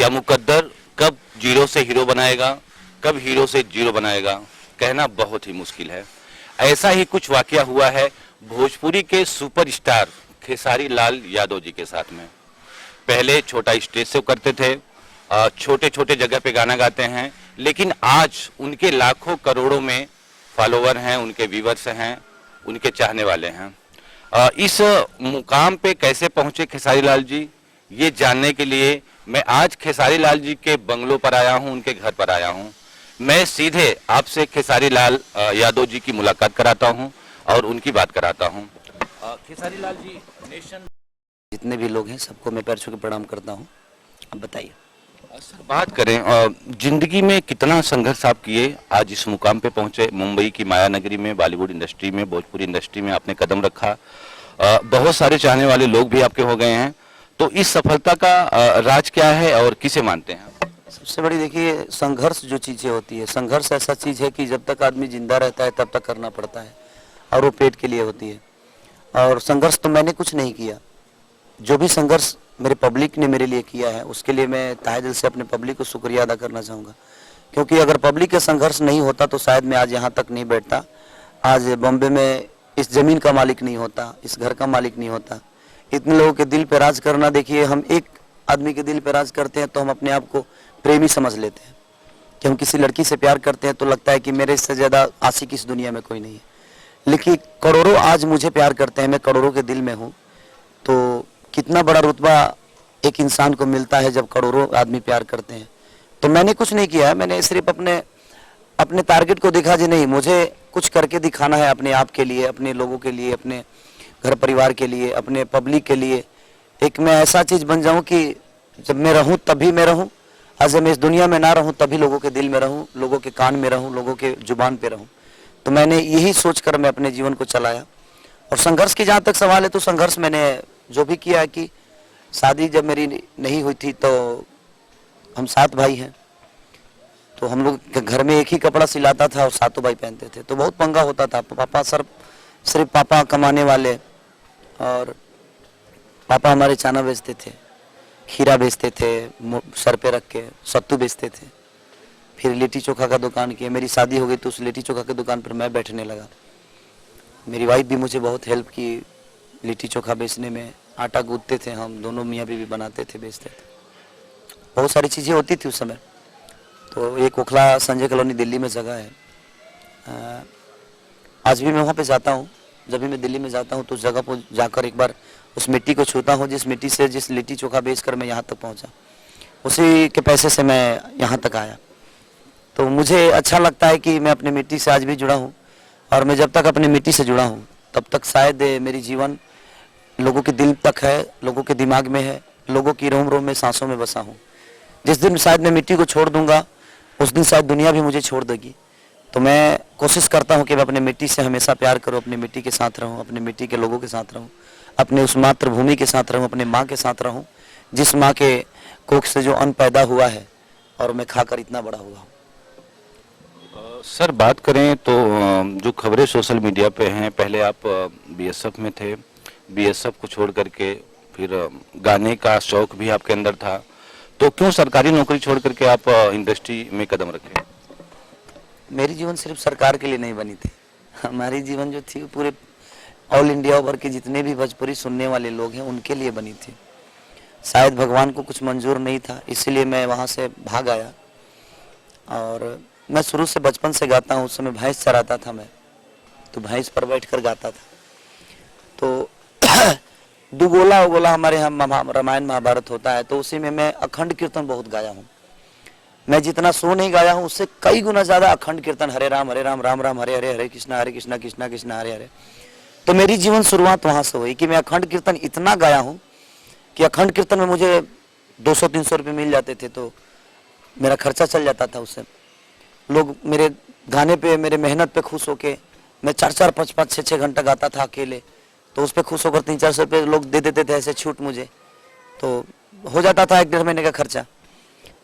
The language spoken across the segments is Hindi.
या मुकद्दर कब जीरो से हीरो बनाएगा, कब हीरो से जीरो बनाएगा, कहना बहुत ही मुश्किल है। ऐसा ही कुछ वाकया हुआ है भोजपुरी के सुपरस्टार खेसारी लाल यादव जी के साथ में। पहले छोटा स्टेज शो करते थे, छोटे छोटे जगह पे गाना गाते हैं, लेकिन आज उनके लाखों करोड़ों में फॉलोवर हैं, उनके व्यूवर्स हैं, उनके चाहने वाले हैं। इस मुकाम पे कैसे पहुंचे खेसारी लाल जी, ये जानने के लिए मैं आज खेसारी लाल जी के बंगलों पर आया हूं, उनके घर पर आया हूं। मैं सीधे आपसे खेसारी लाल यादव जी की मुलाकात कराता हूं और उनकी बात कराता हूं। खेसारी लाल जी, नेशन जितने भी लोग हैं सबको मैं पैर छू के प्रणाम करता हूं। अब बताइए सर, बात करें जिंदगी में कितना संघर्ष आप किए, आज इस मुकाम पे पहुंचे। मुंबई की माया नगरी में, बॉलीवुड इंडस्ट्री में, भोजपुरी इंडस्ट्री में आपने कदम रखा। बहुत सारे चाहने वाले लोग भी आपके हो गए हैं। तो इस सफलता का राज क्या है और किसे मानते हैं? सबसे बड़ी देखिए, संघर्ष जो चीज़ें होती है, संघर्ष ऐसा चीज़ है कि जब तक आदमी जिंदा रहता है तब तक करना पड़ता है, और वो पेट के लिए होती है। और संघर्ष तो मैंने कुछ नहीं किया, जो भी संघर्ष मेरे पब्लिक ने मेरे लिए किया है उसके लिए मैं तहे दिल से अपने पब्लिक को शुक्रिया अदा करना चाहूँगा। क्योंकि अगर पब्लिक का संघर्ष नहीं होता तो शायद मैं आज यहाँ तक नहीं बैठता, आज बॉम्बे में इस ज़मीन का मालिक नहीं होता, इस घर का मालिक नहीं होता। इतने लोगों के दिल पे राज करना, देखिए हम एक आदमी के दिल पे राज करते हैं तो हम अपने आप को प्रेमी समझ लेते हैं कि हम किसी लड़की से प्यार करते हैं तो लगता है कि मेरे से ज़्यादा आशिक इस दुनिया में कोई नहीं है। लेकिन करोड़ों आज मुझे प्यार करते हैं, मैं करोड़ों के दिल में हूँ। तो कितना बड़ा रुतबा एक इंसान को मिलता है जब करोड़ों आदमी प्यार करते हैं। तो मैंने कुछ नहीं किया है, मैंने सिर्फ अपने टारगेट को देखा जी नहीं, मुझे कुछ करके दिखाना है अपने आप के लिए, अपने लोगों के लिए, अपने घर परिवार के लिए, अपने पब्लिक के लिए। एक मैं ऐसा चीज़ बन जाऊं कि जब मैं रहूं तभी मैं रहूं, और जब मैं इस दुनिया में ना रहूं तभी लोगों के दिल में रहूं, लोगों के कान में रहूं, लोगों के जुबान पे रहूं। तो मैंने यही सोचकर मैं अपने जीवन को चलाया। और संघर्ष की जहाँ तक सवाल है तो संघर्ष मैंने जो भी किया है कि शादी जब मेरी नहीं हुई थी तो हम 7 भाई हैं, तो हम लोग घर में एक ही कपड़ा सिलाता था और 7 भाई पहनते थे, तो बहुत पंगा होता था। पापा सिर्फ पापा कमाने वाले, और पापा हमारे चाना बेचते थे, खीरा बेचते थे, सर पे रख के सत्तू बेचते थे। फिर लिट्टी चोखा का दुकान किया, मेरी शादी हो गई तो उस लिट्टी चोखा की दुकान पर मैं बैठने लगा। मेरी वाइफ भी मुझे बहुत हेल्प की लिट्टी चोखा बेचने में, आटा गूंथते थे हम दोनों, मियाँ बीवी बनाते थे, बेचते थे। बहुत सारी चीज़ें होती थी उस समय। तो एक ओखला संजय कॉलोनी दिल्ली में जगह है, आज भी मैं वहाँ पे जाता हूँ। जब भी मैं दिल्ली में जाता हूँ तो उस जगह पर जाकर एक बार उस मिट्टी को छूता हूँ, जिस मिट्टी से जिस लिट्टी चोखा बेचकर मैं यहाँ तक पहुँचा, उसी के पैसे से मैं यहाँ तक आया। तो मुझे अच्छा लगता है कि मैं अपनी मिट्टी से आज भी जुड़ा हूँ, और मैं जब तक अपनी मिट्टी से जुड़ा हूँ तब तक शायद मेरी जीवन लोगों के दिल तक है, लोगों के दिमाग में है, लोगों की रोम रोम में, सांसों में बसा हूँ। जिस दिन शायद मैं मिट्टी को छोड़ दूंगा उस दिन शायद दुनिया भी मुझे छोड़ देगी। तो मैं कोशिश करता हूँ कि मैं अपने मिट्टी से हमेशा प्यार करूँ, अपनी मिट्टी के साथ रहूँ, अपनी मिट्टी के लोगों के साथ रहूँ, अपने उस मातृभूमि के साथ रहूँ, अपने माँ के साथ रहूँ, जिस माँ के कोख से जो अन्न पैदा हुआ है और मैं खाकर इतना बड़ा हुआ हूँ। सर, बात करें तो जो खबरें सोशल मीडिया पे हैं, पहले आप बीएसएफ में थे, बीएसएफ को छोड़ करके फिर गाने का शौक भी आपके अंदर था, तो क्यों सरकारी नौकरी छोड़ करके आप इंडस्ट्री में कदम रखे? मेरी जीवन सिर्फ सरकार के लिए नहीं बनी थी, हमारी जीवन जो थी पूरे ऑल इंडिया भर के जितने भी भोजपुरी सुनने वाले लोग हैं उनके लिए बनी थी। शायद भगवान को कुछ मंजूर नहीं था, इसीलिए मैं वहाँ से भाग आया। और मैं शुरू से बचपन से गाता हूँ, उस समय भैंस चराता था मैं, तो भैंस पर बैठकर गाता था। तो दुगोला उगोला हमारे यहाँ रामायण महाभारत होता है, तो उसी में मैं अखंड कीर्तन बहुत गाया हूँ। मैं जितना सो नहीं गाया हूँ उससे कई गुना ज्यादा अखंड कीर्तन, हरे राम राम राम हरे हरे, हरे कृष्णा कृष्णा कृष्णा हरे हरे। तो मेरी जीवन शुरुआत वहां से हुई कि मैं अखंड कीर्तन इतना गाया हूँ कि अखंड कीर्तन में मुझे 200-300 रुपये मिल जाते थे, तो मेरा खर्चा चल जाता था उससे। लोग मेरे गाने पे, मेरे मेहनत पे खुश होके, मैं 4-4, 5-5, 6-6 घंटा गाता था अकेले, तो उस पर खुश होकर 300-400 रुपये लोग दे देते थे ऐसे छूट मुझे, तो हो जाता था 1-1.5 महीने का खर्चा।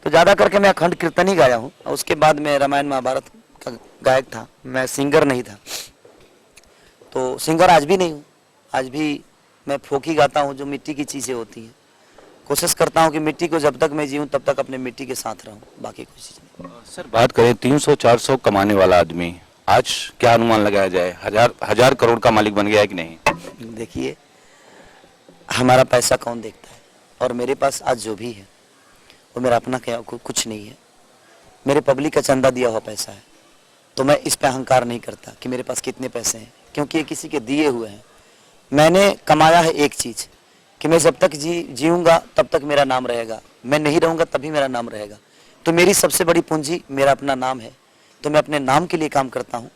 तो ज़्यादा करके मैं अखंड कीर्तन ही गाया हूँ। और उसके बाद मैं रामायण महाभारत का गायक था, मैं सिंगर नहीं था। तो सिंगर आज भी नहीं हूँ, आज भी मैं फोक ही गाता हूँ, जो मिट्टी की चीज़ें होती हैं। कोशिश करता हूँ कि मिट्टी को जब तक मैं जीऊँ तब तक अपने मिट्टी के साथ रहूँ, बाकी कोई चीज़ नहीं। सर बात करें 300-400 कमाने वाला आदमी आज क्या अनुमान लगाया जाए, हजार करोड़ का मालिक बन गया है कि नहीं? देखिए, हमारा पैसा कौन देखता है, और मेरे पास आज जो भी है वो मेरा अपना क्या कुछ नहीं है, मेरे पब्लिक का चंदा दिया हुआ पैसा है। तो मैं इस पे अहंकार नहीं करता कि मेरे पास कितने पैसे हैं, क्योंकि ये किसी के दिए हुए हैं। मैंने कमाया है एक चीज़ कि मैं जब तक जीऊँगा तब तक मेरा नाम रहेगा, मैं नहीं रहूँगा तभी मेरा नाम रहेगा। तो मेरी सबसे बड़ी पूंजी मेरा अपना नाम है। तो मैं अपने नाम के लिए काम करता हूँ,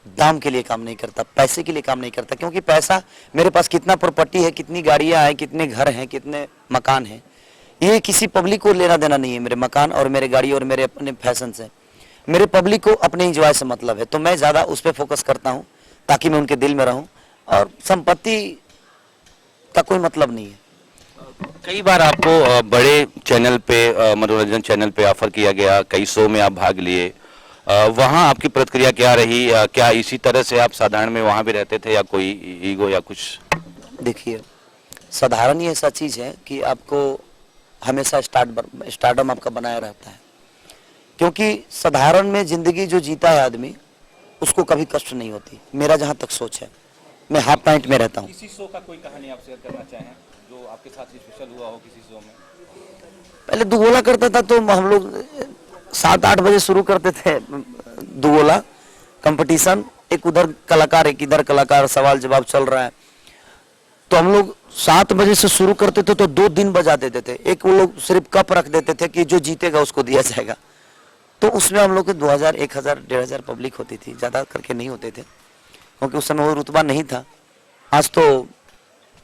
दाम के लिए काम नहीं करता, पैसे के लिए काम नहीं करता। क्योंकि पैसा, मेरे पास कितना प्रॉपर्टी है, कितनी गाड़ियाँ हैं, कितने घर हैं, कितने मकान हैं, ये किसी पब्लिक को लेना देना नहीं है। मेरे मकान और मेरे गाड़ी और मेरे अपने फैशन से, मेरे पब्लिक को अपने इंजॉय से मतलब है। तो मैं ज़्यादा उस पर फोकस करता हूँ ताकि मैं उनके दिल में रहूँ, और संपत्ति का कोई मतलब नहीं है। कई बार आपको बड़े चैनल पे, मनोरंजन चैनल पे ऑफर किया गया, कई शो में आप भाग लिए, वहाँ आपकी प्रतिक्रिया क्या रही? क्या इसी तरह से आप साधारण में वहाँ भी रहते थे या कोई ईगो या कुछ? देखिए, साधारण ही ऐसा चीज़ है कि आपको हमेशा स्टारडम आपका बनाया रहता है, क्योंकि साधारण में ज़िंदगी जो जीता है आदमी, उसको कभी कष्ट नहीं होती। मेरा जहाँ तक सोच है, मैं हाफ पैंट में रहता हूँ। किसी शो का कोई कहानी आप शेयर करना चाहें जो आपके साथ स्पेशल हुआ हो किसी शो में? पहले दुगोला करता था तो हम लोग 7-8 बजे शुरू करते थे दुगोला कंपटीशन, एक उधर कलाकार एक इधर कलाकार, सवाल जवाब चल रहा है। तो हम लोग 7 बजे से शुरू करते थे तो 2 दिन बजा देते थे। एक वो लोग सिर्फ कप रख देते थे कि जो जीतेगा उसको दिया जाएगा। तो उसमें हम लोग के 2000, 1000, 1500 पब्लिक होती थी, ज़्यादा करके नहीं होते थे, क्योंकि उस समय वो रुतबा नहीं था। आज तो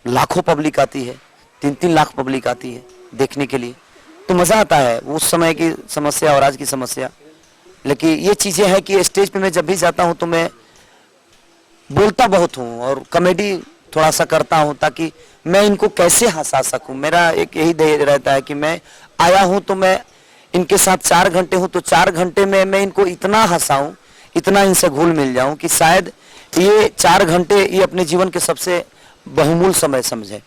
लाखों पब्लिक आती है, 3-3 लाख पब्लिक आती है देखने के लिए। तो मज़ा आता है, उस समय की समस्या और आज की समस्या। लेकिन ये चीज़ें हैं कि स्टेज पे मैं जब भी जाता हूँ तो मैं बोलता बहुत हूँ और कॉमेडी थोड़ा सा करता हूँ, ताकि मैं इनको कैसे हंसा सकूँ। मेरा एक यही ध्येय रहता है कि मैं आया हूँ तो मैं इनके साथ 4 घंटे हूँ, तो 4 घंटे में मैं इनको इतना हंसाऊँ, इतना इनसे घुल मिल जाऊँ कि शायद ये 4 घंटे ये अपने जीवन के सबसे बहुमूल्य समय समझे।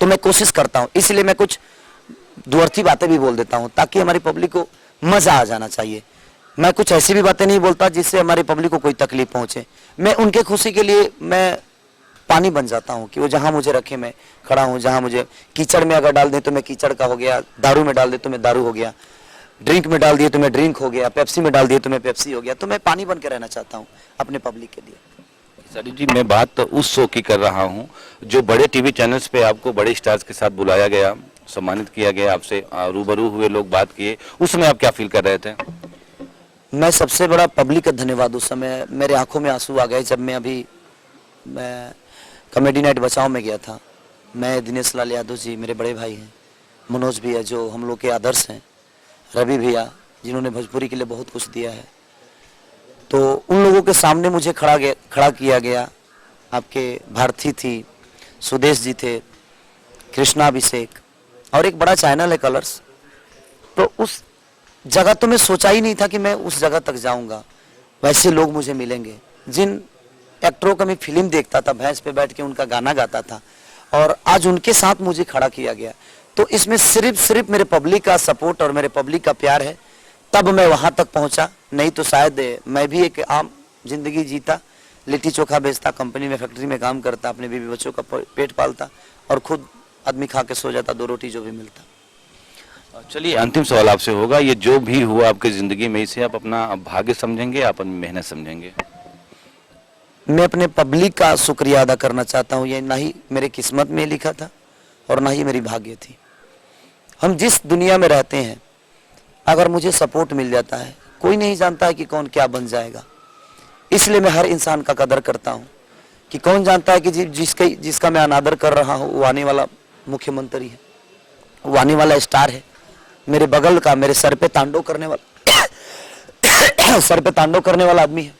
तो मैं कोशिश करता हूँ, इसलिए मैं कुछ दुअर्थी बातें भी बोल देता हूँ ताकि हमारी पब्लिक को मज़ा आ जाना चाहिए। मैं कुछ ऐसी भी बातें नहीं बोलता जिससे हमारी पब्लिक को कोई तकलीफ पहुँचे। मैं उनके खुशी के लिए मैं पानी बन जाता हूँ कि वो जहाँ मुझे रखे मैं खड़ा हूँ। जहाँ मुझे कीचड़ में अगर डाल दें तो मैं कीचड़ का हो गया, दारू में डाल दे तो मैं दारू हो गया, ड्रिंक में डाल दिए तो मैं ड्रिंक हो गया, पेप्सी में डाल दिए तो मैं पेप्सी हो गया। तो मैं पानी बन के रहना चाहता हूँ अपने पब्लिक के लिए। सर जी, मैं बात तो उस शो की कर रहा हूँ जो बड़े टीवी चैनल्स पे आपको बड़े स्टार्स के साथ बुलाया गया, सम्मानित किया गया, आपसे रूबरू हुए, लोग बात किए, उस समय आप क्या फील कर रहे थे? मैं सबसे बड़ा पब्लिक का धन्यवाद, उस समय मेरे आंखों में आंसू आ गए जब मैं कॉमेडी नाइट बचाओ में गया था। मैं, दिनेश लाल यादव जी मेरे बड़े भाई हैं, मनोज भैया जो हम लोग के आदर्श हैं, रवि भैया जिन्होंने भोजपुरी के लिए बहुत कुछ दिया है, तो उन लोगों के सामने मुझे खड़ा किया गया। आपके भारती थी, सुदेश जी थे, कृष्णा अभिषेक और एक बड़ा चैनल है कलर्स। तो उस जगह तो मैं सोचा ही नहीं था कि मैं उस जगह तक जाऊंगा। वैसे लोग मुझे मिलेंगे जिन एक्टरों का मैं फिल्म देखता था, भैंस पे बैठ के उनका गाना गाता था, और आज उनके साथ मुझे खड़ा किया गया। तो इसमें सिर्फ मेरे पब्लिक का सपोर्ट और मेरे पब्लिक का प्यार है, तब मैं वहां तक पहुंचा। नहीं तो शायद मैं भी एक आम जिंदगी जीता, लिट्टी चोखा बेचता, कंपनी में फैक्ट्री में काम करता, अपने बीवी बच्चों का पेट पालता और खुद आदमी खा के सो जाता, 2 रोटी जो भी मिलता। चलिए, अंतिम सवाल आपसे होगा, ये जो भी हुआ आपकी जिंदगी में, इसे आप अपना भाग्य समझेंगे, अपनी मेहनत समझेंगे? मैं अपने पब्लिक का शुक्रिया अदा करना चाहता हूँ। ये ना ही मेरे किस्मत में लिखा था और ना ही मेरी भाग्य थी। हम जिस दुनिया में रहते हैं, अगर मुझे सपोर्ट मिल जाता है, कोई नहीं जानता है कि कौन क्या बन जाएगा। इसलिए मैं हर इंसान का कदर करता हूँ कि कौन जानता है कि जिसका मैं अनादर कर रहा हूँ वो आने वाला मुख्यमंत्री है, वो आने वाला स्टार है, मेरे बगल का, मेरे सर पे तांडव करने वाला सर पे तांडव करने वाला आदमी है।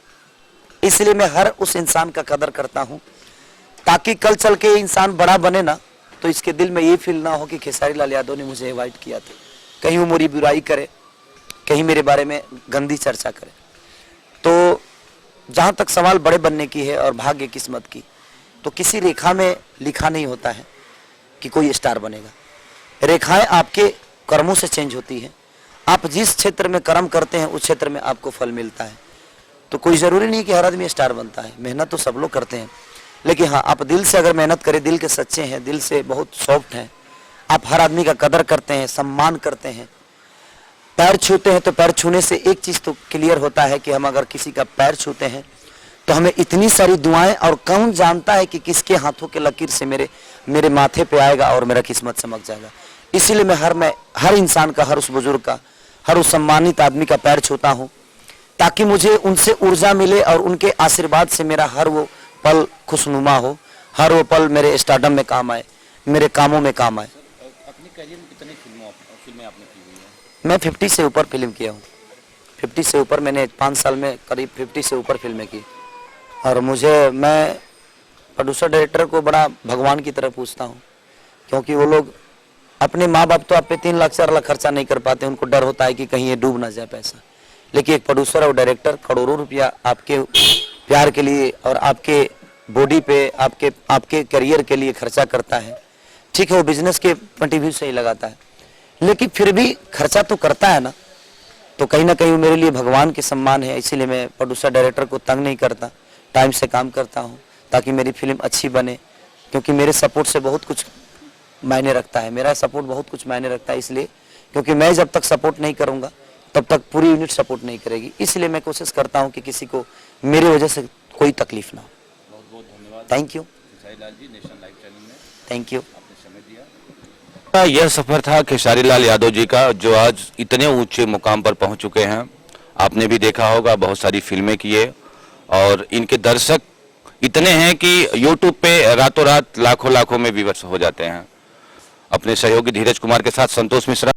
इसलिए मैं हर उस इंसान का कदर करता हूँ, ताकि कल चल के इंसान बड़ा बने ना, तो इसके दिल में ये फील ना हो कि खेसारी लाल यादव ने मुझे इनवाइट किया था, कहीं वो मेरी बुराई करे, कहीं मेरे बारे में गंदी चर्चा करे। तो जहाँ तक सवाल बड़े बनने की है और भाग्य किस्मत की, तो किसी रेखा में लिखा नहीं होता है कि कोई स्टार बनेगा। रेखाएं आपके कर्मों से चेंज होती है। आप जिस क्षेत्र में कर्म करते हैं उस क्षेत्र में आपको फल मिलता है। तो कोई ज़रूरी नहीं कि हर आदमी स्टार बनता है, मेहनत तो सब लोग करते हैं, लेकिन हाँ आप दिल से अगर मेहनत करें, दिल के सच्चे हैं, दिल से बहुत सॉफ्ट हैं, आप हर आदमी का कदर करते हैं, सम्मान करते हैं, पैर छूते हैं, तो पैर छूने से एक चीज़ तो क्लियर होता है कि हम अगर किसी का पैर छूते हैं तो हमें इतनी सारी दुआएं, और कौन जानता है कि किसके हाथों के लकीर से मेरे माथे पे आएगा और मेरा किस्मत चमक जाएगा। इसीलिए मैं हर इंसान का, हर उस बुजुर्ग का, हर उस सम्मानित आदमी का पैर छूता हूँ, ताकि मुझे उनसे ऊर्जा मिले और उनके आशीर्वाद से मेरा हर वो पल खुशनुमा हो, हर वो पल मेरे स्टारडम में काम आए, मेरे कामों में काम आए। अपने करियर में कितनी फिल्में आपने की हुई है? मैं 50 से ऊपर फिल्म किया हूँ। 50 से ऊपर मैंने 5 साल में करीब 50 से ऊपर फिल्में की। और मैं प्रोड्यूसर डायरेक्टर को बड़ा भगवान की तरह पूछता हूँ, क्योंकि वो लोग अपने माँ बाप तो आप पे 3 लाख 4 लाख खर्चा नहीं कर पाते, उनको डर होता है कि कहीं ये डूब ना जाए पैसा। लेकिन एक प्रोड्यूसर और डायरेक्टर करोड़ों रुपया आपके प्यार के लिए और आपके बॉडी पे, आपके करियर के लिए खर्चा करता है। ठीक है, वो बिजनेस के पॉइंट ऑफ व्यू से ही लगाता है, लेकिन फिर भी खर्चा तो करता है ना, तो कहीं ना कहीं वो मेरे लिए भगवान के सम्मान है। इसीलिए मैं प्रोड्यूसर डायरेक्टर को तंग नहीं करता, टाइम से काम करता हूँ ताकि मेरी फिल्म अच्छी बने, क्योंकि मेरे सपोर्ट से बहुत कुछ मायने रखता है, मेरा सपोर्ट बहुत कुछ मायने रखता है। इसलिए क्योंकि मैं जब तक सपोर्ट नहीं करूँगा तब तक पूरी यूनिट सपोर्ट नहीं करेगी, इसलिए मैं कोशिश करता हूँ कि किसी को मेरे वजह से कोई तकलीफ ना हो। बहुत बहुत धन्यवाद। Thank you. Khesari Lal ji, nation live channel में थैंक यू। आपने समय दिया। यह सफर था खेसारी लाल यादव जी का, जो आज इतने ऊंचे मुकाम पर पहुंच चुके हैं। आपने भी देखा होगा, बहुत सारी फिल्में किए, और इनके दर्शक इतने हैं कि यूट्यूब पे रातों रात लाखों लाखों में व्यूअर्स हो जाते हैं। अपने सहयोगी धीरज कुमार के साथ संतोष मिश्रा।